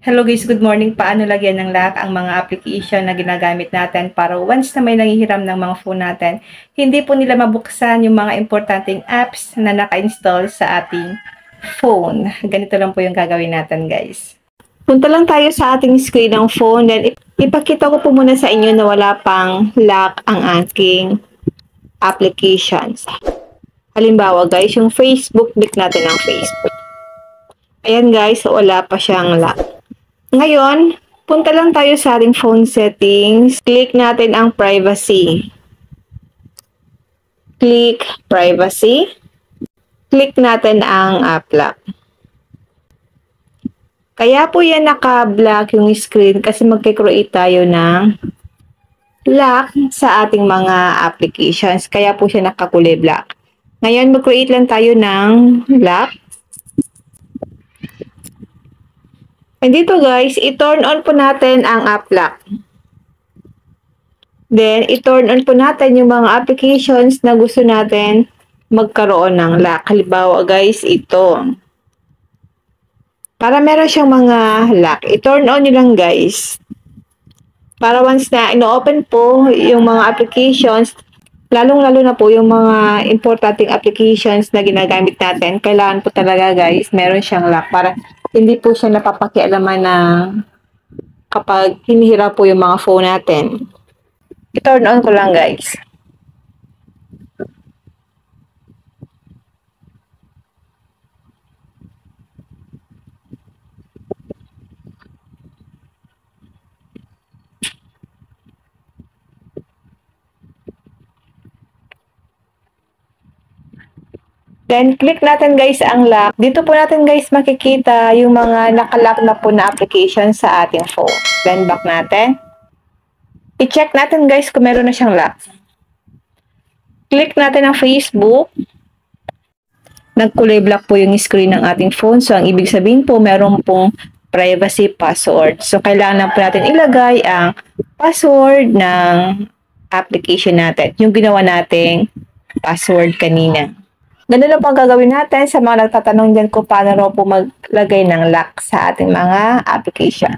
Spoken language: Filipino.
Hello guys, good morning. Paano lagyan ng lock ang mga application na ginagamit natin para once na may nanghihiram ng mga phone natin, hindi po nila mabuksan yung mga importanteng apps na naka-install sa ating phone. Ganito lang po yung gagawin natin guys. Punta lang tayo sa ating screen ng phone, then ipakita ko po muna sa inyo na wala pang lock ang aking applications. Halimbawa guys, yung Facebook, click natin ang Facebook. Ayan guys, wala pa siyang lock. Ngayon, punta lang tayo sa ating phone settings. Click natin ang privacy. Click privacy. Click natin ang app lock. Kaya po yan naka-black yung screen kasi magkikreate tayo ng lock sa ating mga applications. Kaya po siya nakakulay black. Ngayon, mag-create lang tayo ng lock. And dito guys, i-turn on po natin ang app lock. Then, i-turn on po natin yung mga applications na gusto natin magkaroon ng lock. Halimbawa guys, ito. Para meron siyang mga lock, i-turn on nyo lang guys. Para once na ino-open po yung mga applications, lalong-lalo na po yung mga importanteng applications na ginagamit natin, kailangan po talaga guys, meron siyang lock para hindi po siya napapakialaman na kapag hinihira po yung mga phone natin. I-turn on ko lang guys. Then, click natin guys ang lock. Dito po natin guys makikita yung mga nakalock na po na application sa ating phone. Then, back natin. I-check natin guys kung meron na siyang lock. Click natin ang Facebook. Nagkulay black po yung screen ng ating phone. So, ang ibig sabihin po, meron pong privacy password. So, kailangan po natin ilagay ang password ng application natin. Yung ginawa nating password kanina. Ganun lang po ang gagawin natin sa mga nagtatanong dyan kung paano po maglagay ng lock sa ating mga application.